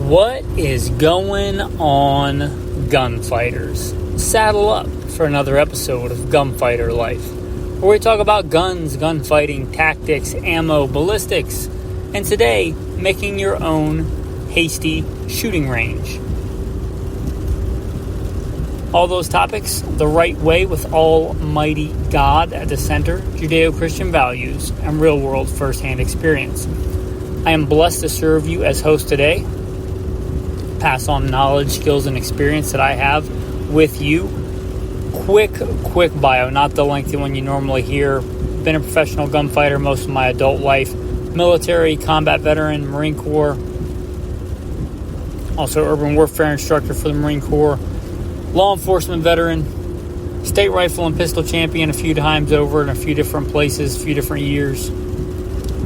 What is going on, gunfighters? Saddle up for another episode of Gunfighter Life, where we talk about guns, gunfighting, tactics, ammo, ballistics, and today, making your own hasty shooting range. All those topics the right way with Almighty God at the center, Judeo-Christian values, and real-world first-hand experience. I am blessed to serve you as host today. Pass on knowledge, skills, and experience that I have with you. Quick bio, not the lengthy one you normally hear. Been a professional gunfighter most of my adult life. Military, combat veteran, Marine Corps. Also urban warfare instructor for the Marine Corps. Law enforcement veteran. State rifle and pistol champion a few times over in a few different places, a few different years.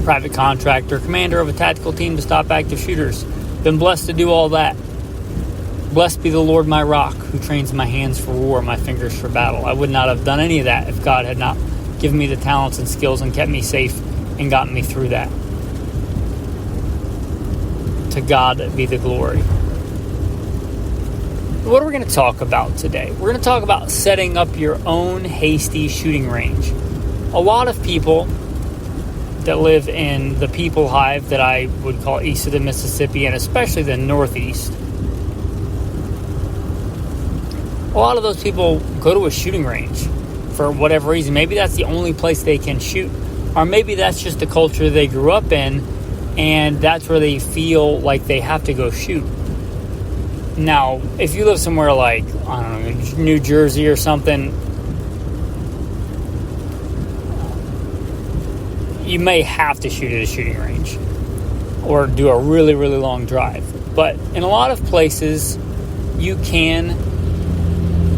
Private contractor, commander of a tactical team to stop active shooters. Been blessed to do all that. Blessed be the Lord my rock, who trains my hands for war, my fingers for battle. I would not have done any of that if God had not given me the talents and skills and kept me safe and gotten me through that. To God be the glory. What are we going to talk about today? We're going to talk about setting up your own hasty shooting range. A lot of people that live in the people hive that I would call east of the Mississippi, and especially the Northeast, a lot of those people go to a shooting range for whatever reason. Maybe that's the only place they can shoot, or maybe that's just the culture they grew up in, and that's where they feel like they have to go shoot. Now, if you live somewhere like, I don't know, New Jersey or something, you may have to shoot at a shooting range or do a really, really long drive. But in a lot of places, you can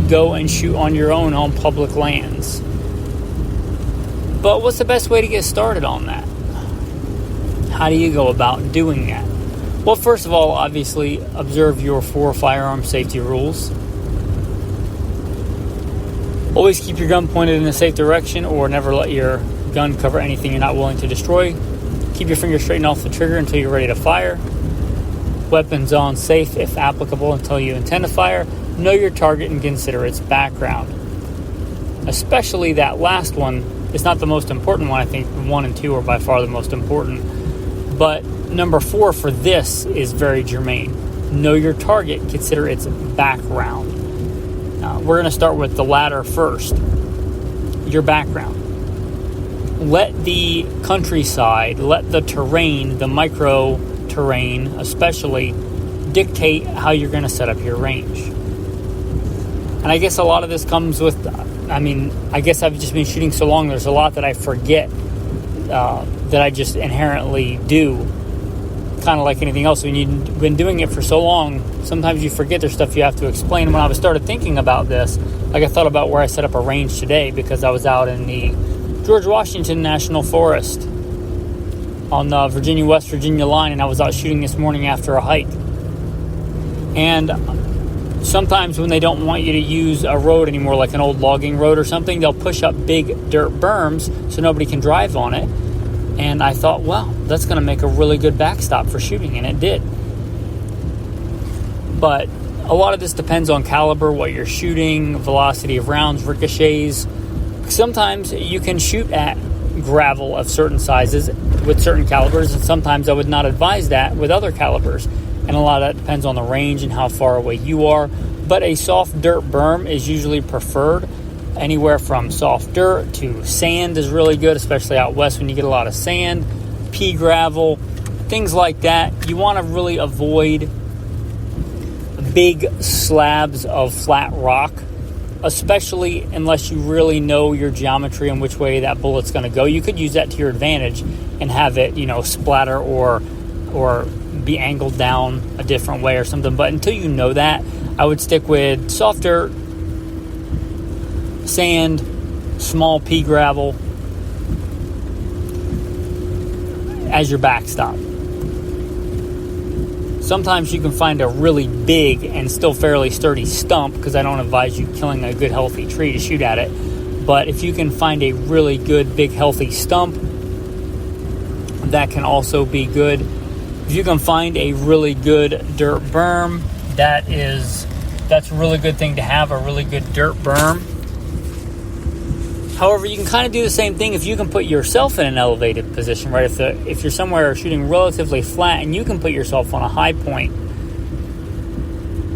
go and shoot on your own on public lands. But what's the best way to get started on that? How do you go about doing that? Well, first of all, obviously, observe your 4 firearm safety rules. Always keep your gun pointed in a safe direction, or never let your gun cover anything you're not willing to destroy. Keep your finger straightened off the trigger until you're ready to fire. Weapons on safe if applicable until you intend to fire. Know your target and consider its background. Especially that last one is not the most important one. I think 1 and 2 are by far the most important. But number 4 for this is very germane. Know your target, consider its background. We're going to start with the latter first. Your background. Let the countryside, let the terrain, the micro terrain especially, dictate how you're going to set up your range. And I guess a lot of this comes with, I guess I've just been shooting so long, there's a lot that I forget that I just inherently do. Kind of like anything else, when you've been doing it for so long, sometimes you forget there's stuff you have to explain. And when I started thinking about this, I thought about where I set up a range today, because I was out in the George Washington National Forest on the Virginia-West Virginia line, and I was out shooting this morning after a hike. And sometimes when they don't want you to use a road anymore, like an old logging road or something, they'll push up big dirt berms so nobody can drive on it. And I thought, wow, that's going to make a really good backstop for shooting, and it did. But a lot of this depends on caliber, what you're shooting, velocity of rounds, ricochets. Sometimes you can shoot at gravel of certain sizes with certain calibers, and sometimes I would not advise that with other calibers. And a lot of that depends on the range and how far away you are. But a soft dirt berm is usually preferred. Anywhere from soft dirt to sand is really good, especially out west when you get a lot of sand, pea gravel, things like that. You want to really avoid big slabs of flat rock, especially unless you really know your geometry and which way that bullet's going to go. You could use that to your advantage and have it, splatter or be angled down a different way or something. But until you know that, I would stick with soft dirt, sand, small pea gravel as your backstop. Sometimes you can find a really big and still fairly sturdy stump, because I don't advise you killing a good healthy tree to shoot at it. But if you can find a really good big healthy stump, that can also be good. If you can find a really good dirt berm, that's a really good thing to have, a really good dirt berm. However, you can kind of do the same thing if you can put yourself in an elevated position, right? If you're somewhere shooting relatively flat and you can put yourself on a high point,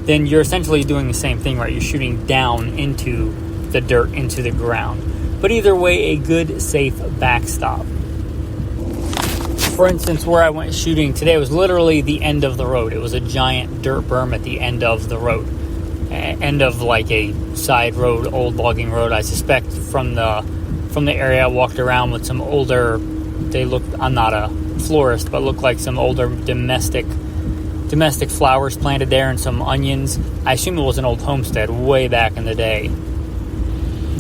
then you're essentially doing the same thing, right? You're shooting down into the dirt, into the ground. But either way, a good, safe backstop. For instance, where I went shooting today was literally the end of the road. It was a giant dirt berm at the end of the road. End of like a side road, old logging road. I suspect from the area I walked around with some older, I'm not a florist, but looked like some older domestic flowers planted there and some onions. I assume it was an old homestead way back in the day,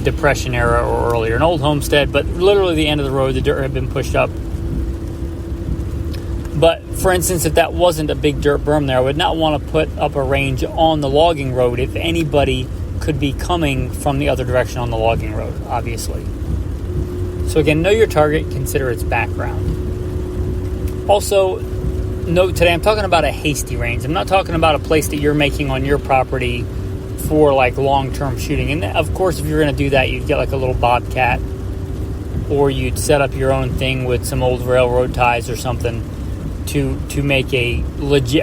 Depression era or earlier. An old homestead, but literally the end of the road, the dirt had been pushed up. But for instance, if that wasn't a big dirt berm there, I would not want to put up a range on the logging road if anybody could be coming from the other direction on the logging road, obviously. So again, know your target, consider its background. Also, note today I'm talking about a hasty range. I'm not talking about a place that you're making on your property for like long-term shooting. And of course, if you're going to do that, you'd get like a little bobcat, or you'd set up your own thing with some old railroad ties or something to make a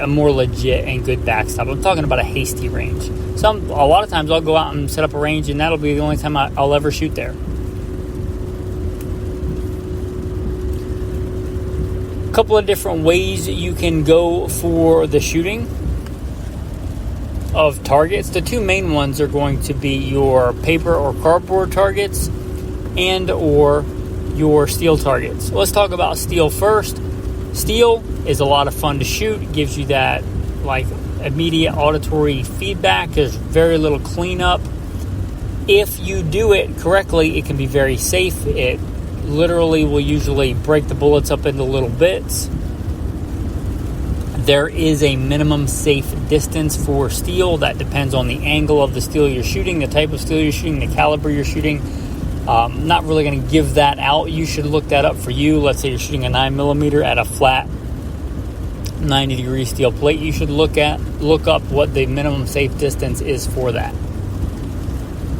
more legit and good backstop. I'm talking about a hasty range. A lot of times I'll go out and set up a range, and that'll be the only time I'll ever shoot there. A couple of different ways you can go for the shooting of targets. The two main ones are going to be your paper or cardboard targets and or your steel targets. Let's talk about steel first. Steel is a lot of fun to shoot. It gives you that like immediate auditory feedback. There's very little cleanup. If you do it correctly, it can be very safe. It literally will usually break the bullets up into little bits. There is a minimum safe distance for steel that depends on the angle of the steel you're shooting, the type of steel you're shooting, the caliber you're shooting. Not really going to give that out. You should look that up for you. Let's say you're shooting a 9mm at a flat 90-degree steel plate. You should look up what the minimum safe distance is for that.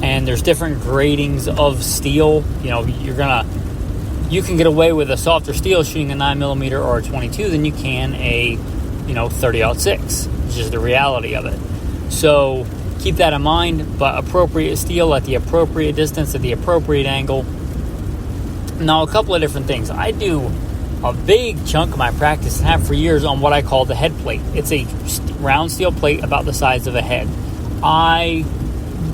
And there's different gradings of steel. You know, you can get away with a softer steel shooting a 9mm or a 22 than you can a 30-06. It's just the reality of it. So keep that in mind, but appropriate steel at the appropriate distance, at the appropriate angle. Now, a couple of different things. I do a big chunk of my practice and have for years on what I call the head plate. It's a round steel plate about the size of a head. I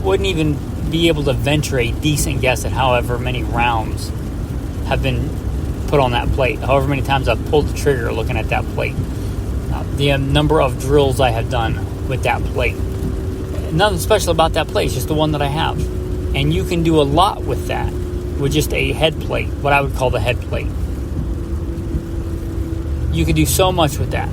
wouldn't even be able to venture a decent guess at however many rounds have been put on that plate, however many times I've pulled the trigger looking at that plate, the number of drills I have done with that plate. Nothing special about that plate, it's just the one that I have. And you can do a lot with that, with just a head plate, what I would call the head plate. You can do so much with that.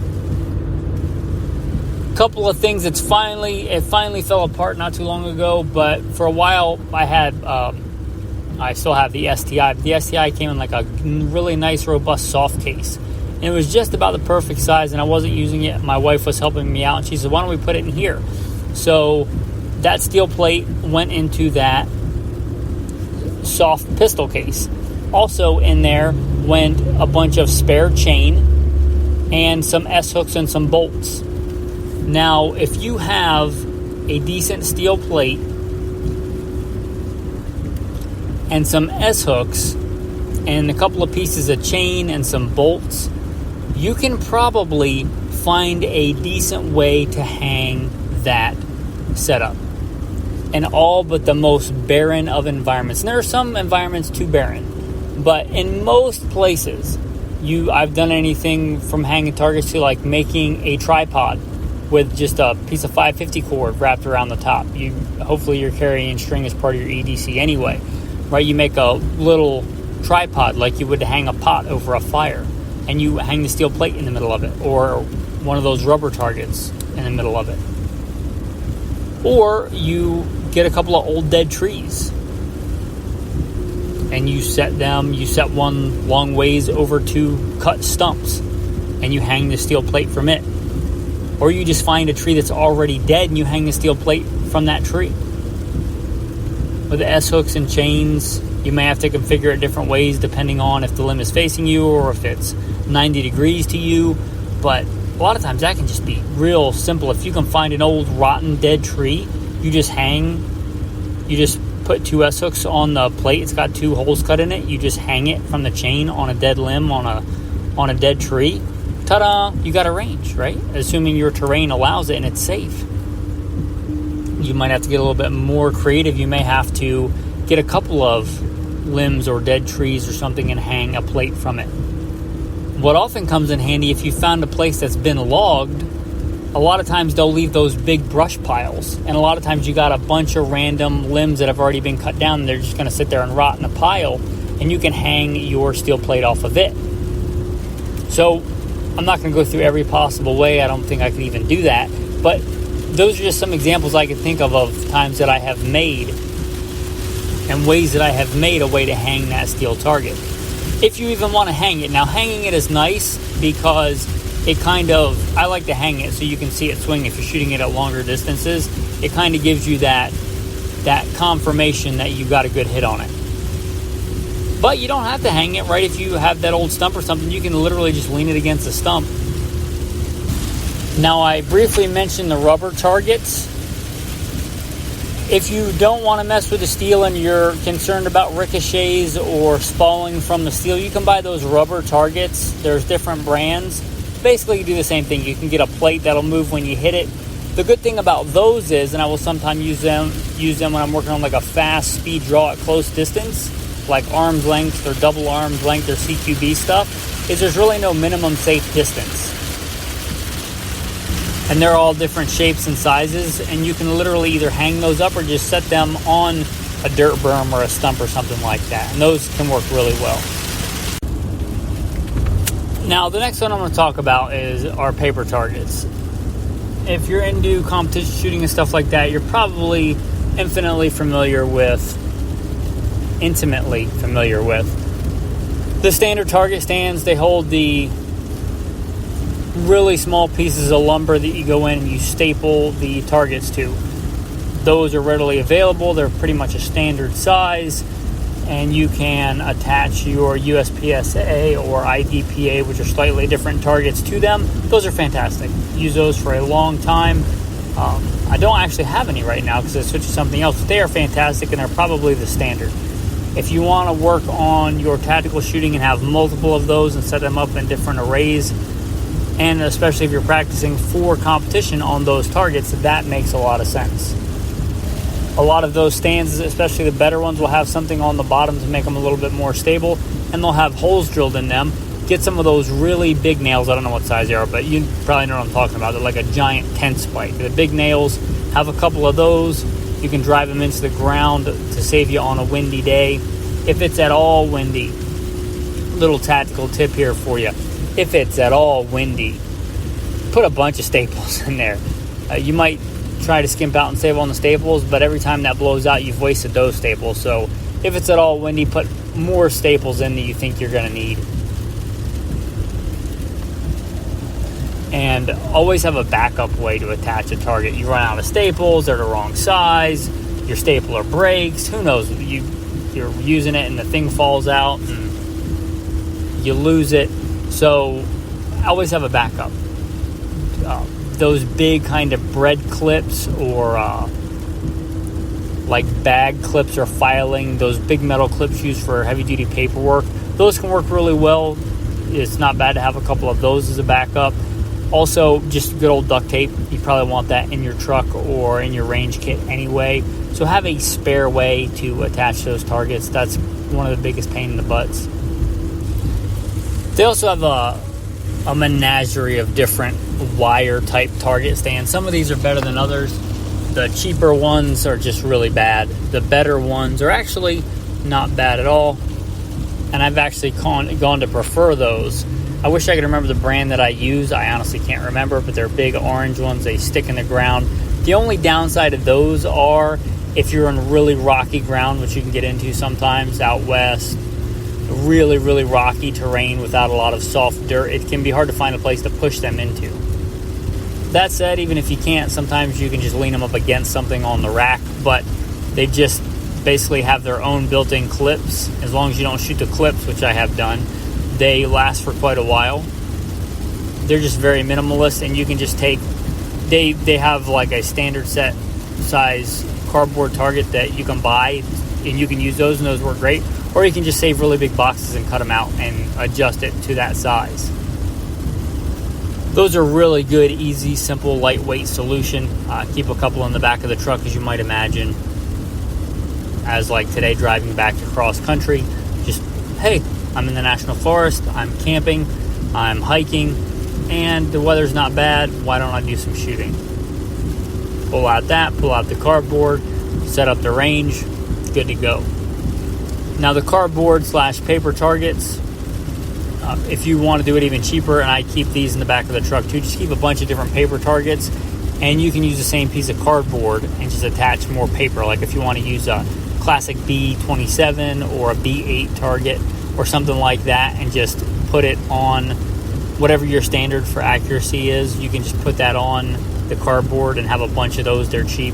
A couple of things, it finally fell apart not too long ago, but for a while I still have the STI. But the STI came in like a really nice, robust, soft case. And it was just about the perfect size, and I wasn't using it. My wife was helping me out, and she said, why don't we put it in here? So that steel plate went into that soft pistol case. Also in there went a bunch of spare chain and some S-hooks and some bolts. Now, if you have a decent steel plate and some S-hooks and a couple of pieces of chain and some bolts, you can probably find a decent way to hang that setup in all but the most barren of environments. And there are some environments too barren, but in most places, I've done anything from hanging targets to like making a tripod with just a piece of 550 cord wrapped around the top. Hopefully you're carrying string as part of your EDC anyway, right? You make a little tripod like you would hang a pot over a fire, and you hang the steel plate in the middle of it, or one of those rubber targets in the middle of it. Or you get a couple of old dead trees and you set one long ways over two cut stumps. and you hang the steel plate from it. Or you just find a tree that's already dead and you hang the steel plate from that tree. With the S-hooks and chains, you may have to configure it different ways depending on if the limb is facing you or if it's 90 degrees to you. But a lot of times that can just be real simple. If you can find an old rotten dead tree, you just put 2 S-hooks on the plate. It's got 2 holes cut in it. You just hang it from the chain on a dead limb on a dead tree. Ta-da! You got a range, right? Assuming your terrain allows it and it's safe. You might have to get a little bit more creative. You may have to get a couple of limbs or dead trees or something and hang a plate from it. What often comes in handy, if you found a place that's been logged, a lot of times they'll leave those big brush piles. And a lot of times you got a bunch of random limbs that have already been cut down and they're just going to sit there and rot in a pile. And you can hang your steel plate off of it. So I'm not going to go through every possible way. I don't think I could even do that. But those are just some examples I can think of times that I have made and ways that I have made a way to hang that steel target. If you even want to hang it. Now, hanging it is nice because it I like to hang it so you can see it swing if you're shooting it at longer distances. It kind of gives you that confirmation that you got a good hit on it. But you don't have to hang it, right? If you have that old stump or something, you can literally just lean it against the stump. Now, I briefly mentioned the rubber targets. If you don't want to mess with the steel and you're concerned about ricochets or spalling from the steel, you can buy those rubber targets. There's different brands. Basically, you do the same thing. You can get a plate that'll move when you hit it. The good thing about those is, and I will sometimes use them when I'm working on like a fast speed draw at close distance, like arm's length or double arm's length or CQB stuff, is there's really no minimum safe distance. And they're all different shapes and sizes, and you can literally either hang those up or just set them on a dirt berm or a stump or something like that. And those can work really well. Now, the next one I'm going to talk about is our paper targets. If you're into competition shooting and stuff like that, you're probably intimately familiar with the standard target stands. They hold the really small pieces of lumber that you go in and you staple the targets to. Those are readily available. They're pretty much a standard size, and you can attach your USPSA or IDPA, which are slightly different targets, to them. Those are fantastic. Use those for a long time. I don't actually have any right now because I switched to something else, but they are fantastic and they're probably the standard. If you want to work on your tactical shooting and have multiple of those and set them up in different arrays, and especially if you're practicing for competition on those targets, that makes a lot of sense. A lot of those stands, especially the better ones, will have something on the bottom to make them a little bit more stable, and they'll have holes drilled in them. Get some of those really big nails. I don't know what size they are, but you probably know what I'm talking about. They're like a giant 10 spike. The big nails, have a couple of those. You can drive them into the ground to save you on a windy day. If it's at all windy, little tactical tip here for you. If it's at all windy, put a bunch of staples in there. You might try to skimp out and save on the staples, but every time that blows out, you've wasted those staples. So if it's at all windy, put more staples in that you think you're going to need. And always have a backup way to attach a target. You run out of staples, they're the wrong size, your stapler breaks, who knows, you're using it and the thing falls out and you lose it. So always have a backup. Those big kind of bread clips or like bag clips or filing, those big metal clips used for heavy duty paperwork, those can work really well. It's not bad to have a couple of those as a backup. Also, just good old duct tape. You probably want that in your truck or in your range kit anyway. So have a spare way to attach those targets. That's one of the biggest pain in the butts. They also have a menagerie of different wire type target stands. Some of these are better than others. The cheaper ones are just really bad. The better ones are actually not bad at all. And I've actually gone to prefer those. I wish I could remember the brand that I use. I honestly can't remember, but they're big orange ones. They stick in the ground. The only downside of those are if you're in really rocky ground, which you can get into sometimes out west, really, really rocky terrain without a lot of soft dirt, it can be hard to find a place to push them into. That said, even if you can't, sometimes you can just lean them up against something on the rack, but they just basically have their own built-in clips. As long as you don't shoot the clips, which I have done, they last for quite a while. They're just very minimalist, and you can just take, they have like a standard set size cardboard target that you can buy, and you can use those, and those work great. Or you can just save really big boxes and cut them out and adjust it to that size. Those are really good, easy, simple, lightweight solution. Keep a couple in the back of the truck, as you might imagine. As like today, driving back across country, just, hey, I'm in the national forest, I'm camping, I'm hiking, and the weather's not bad. Why don't I do some shooting? Pull out the cardboard, set up the range, good to go. Now the cardboard / paper targets, if you want to do it even cheaper, and I keep these in the back of the truck too, just keep a bunch of different paper targets, and you can use the same piece of cardboard and just attach more paper. Like if you want to use a classic B27 or a B8 target or something like that, and just put it on whatever your standard for accuracy is, you can just put that on the cardboard and have a bunch of those. They're cheap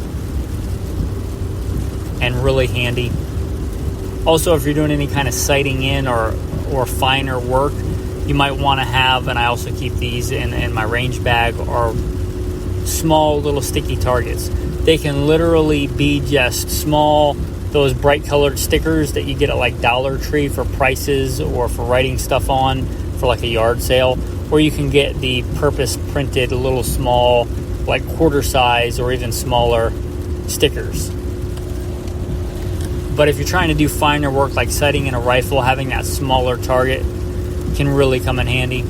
and really handy. Also, if you're doing any kind of sighting in or finer work, you might want to have, and I also keep these in my range bag, are small little sticky targets. They can literally be just small, those bright colored stickers that you get at like Dollar Tree for prices or for writing stuff on for like a yard sale, or you can get the purpose printed little small, like quarter size or even smaller stickers. But if you're trying to do finer work like sighting in a rifle, having that smaller target can really come in handy.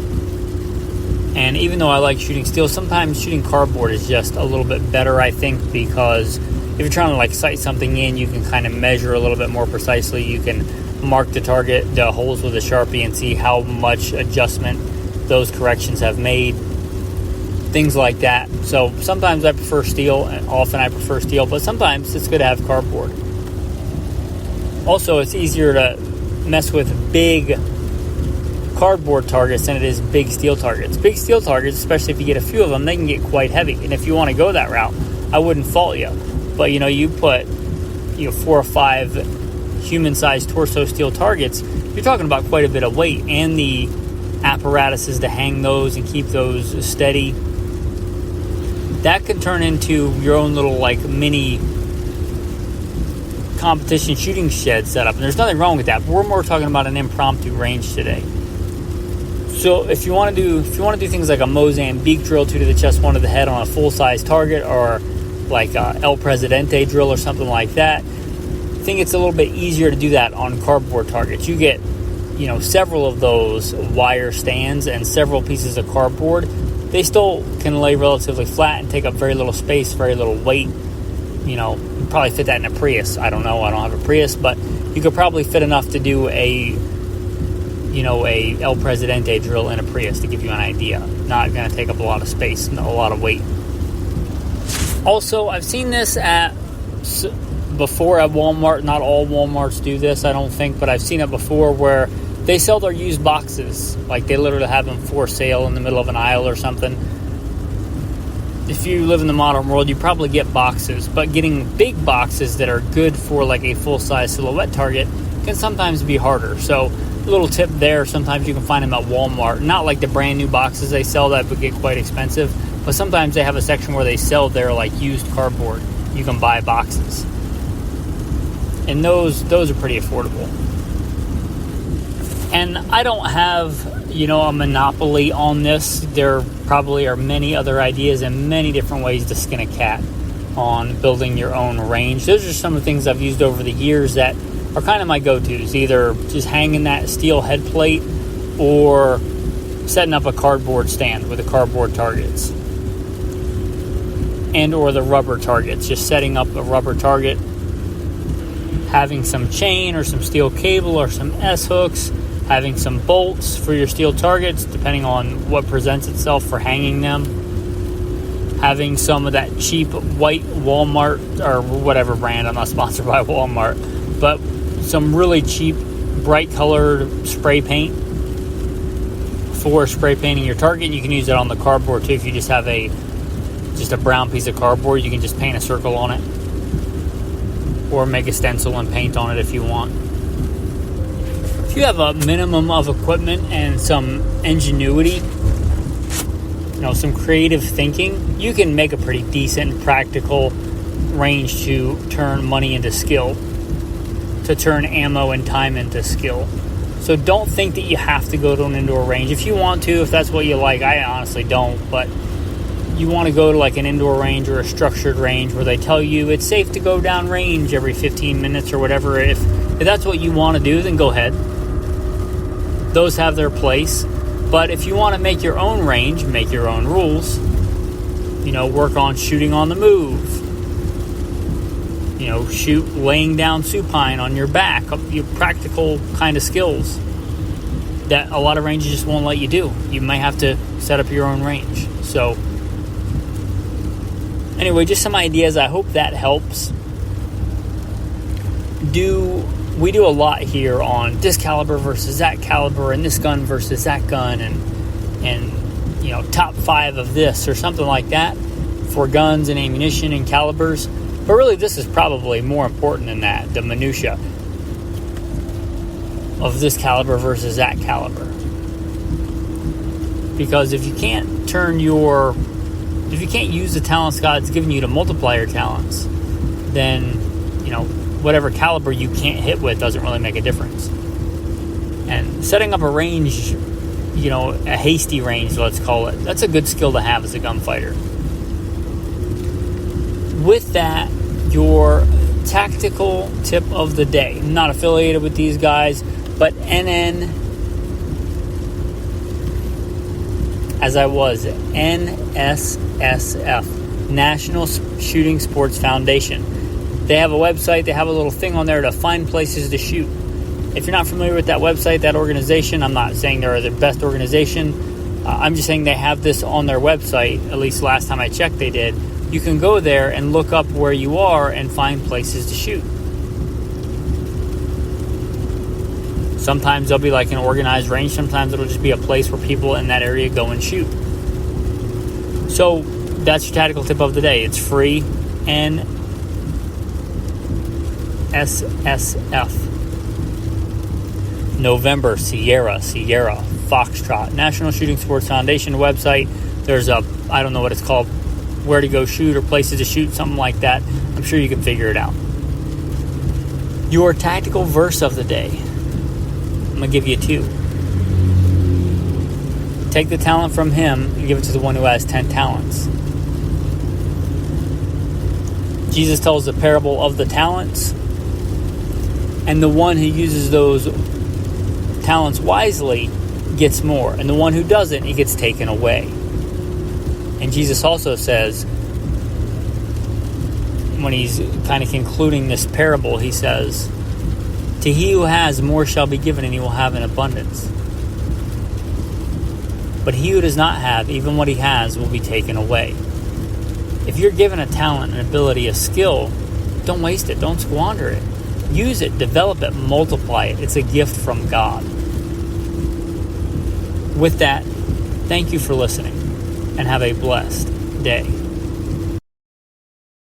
And even though I like shooting steel, sometimes shooting cardboard is just a little bit better, I think, because if you're trying to like sight something in, you can kind of measure a little bit more precisely. You can mark the target, the holes with a Sharpie, and see how much adjustment those corrections have made. Things like that. So sometimes I prefer steel, and often I prefer steel, but sometimes it's good to have cardboard. Also, it's easier to mess with big cardboard targets than it is big steel targets. Big steel targets, especially if you get a few of them, they can get quite heavy. And if you want to go that route, I wouldn't fault you. But, you put 4 or 5 human-sized torso steel targets, you're talking about quite a bit of weight. And the apparatuses to hang those and keep those steady, that could turn into your own little like mini competition shooting shed setup, and there's nothing wrong with that, but we're more talking about an impromptu range today. So if you want to do things like a Mozambique drill, 2 to the chest, 1 to the head on a full-size target, or like a El Presidente drill or something like that, I think it's a little bit easier to do that on cardboard targets. You get several of those wire stands and several pieces of cardboard. They still can lay relatively flat and take up very little space, very little weight. You probably fit that in a Prius. I don't know. I don't have a Prius, but you could probably fit enough to do a El Presidente drill in a Prius, to give you an idea. Not going to take up a lot of space, a lot of weight. Also, I've seen this before at Walmart. Not all Walmarts do this, I don't think, but I've seen it before where they sell their used boxes. Like they literally have them for sale in the middle of an aisle or something. If you live in the modern world, you probably get boxes, but getting big boxes that are good for like a full-size silhouette target can sometimes be harder. So a little tip there, sometimes you can find them at Walmart. Not like the brand new boxes they sell that would get quite expensive, but sometimes they have a section where they sell their like used cardboard. You can buy boxes. And those are pretty affordable. And I don't have a monopoly on this. There probably are many other ideas and many different ways to skin a cat on building your own range. Those are some of the things I've used over the years that are kind of my go-tos. Either just hanging that steel head plate or setting up a cardboard stand with the cardboard targets. And or the rubber targets. Just setting up a rubber target, having some chain or some steel cable or some S-hooks, having some bolts for your steel targets, depending on what presents itself for hanging them. Having some of that cheap white Walmart, or whatever brand, I'm not sponsored by Walmart, but some really cheap bright colored spray paint for spray painting your target. You can use it on the cardboard too. If you just have a brown piece of cardboard, you can just paint a circle on it, or make a stencil and paint on it if you want. If you have a minimum of equipment and some ingenuity, some creative thinking, you can make a pretty decent practical range to turn money into skill, to turn ammo and time into skill. So don't think that you have to go to an indoor range. If you want to, if that's what you like, I honestly don't, but you want to go to like an indoor range or a structured range where they tell you it's safe to go down range every 15 minutes or whatever. If that's what you want to do, then go ahead. Those have their place. But if you want to make your own range, make your own rules, work on shooting on the move, shoot laying down supine on your back, your practical kind of skills that a lot of ranges just won't let you do. You might have to set up your own range. So anyway, just some ideas. I hope that helps. We do a lot here on this caliber versus that caliber, and this gun versus that gun, and top 5 of this or something like that for guns and ammunition and calibers. But really, this is probably more important than that, the minutia of this caliber versus that caliber. Because if you can't use the talents God's given you to multiply your talents, then, whatever caliber you can't hit with doesn't really make a difference. And setting up a range, a hasty range, let's call it, that's a good skill to have as a gunfighter. With that, your tactical tip of the day. I'm not affiliated with these guys, but NSSF, National Shooting Sports Foundation. They have a website, they have a little thing on there to find places to shoot. If you're not familiar with that website, that organization, I'm not saying they're the best organization. I'm just saying they have this on their website, at least last time I checked they did. You can go there and look up where you are and find places to shoot. Sometimes there'll be like an organized range, sometimes it'll just be a place where people in that area go and shoot. So that's your tactical tip of the day. It's free. NSSF. November, Sierra, Foxtrot, National Shooting Sports Foundation website. There's I don't know what it's called, where to go shoot or places to shoot, something like that. I'm sure you can figure it out. Your tactical verse of the day. I'm going to give you 2. Take the talent from him and give it to the one who has 10 talents. Jesus tells the parable of the talents, and the one who uses those talents wisely gets more, and the one who doesn't, it gets taken away. And Jesus also says, when he's kind of concluding this parable, he says, to he who has, more shall be given, and he will have in abundance. But he who does not have, even what he has, will be taken away. If you're given a talent, an ability, a skill, don't waste it. Don't squander it. Use it, develop it, multiply it. It's a gift from God. With that, thank you for listening, and have a blessed day.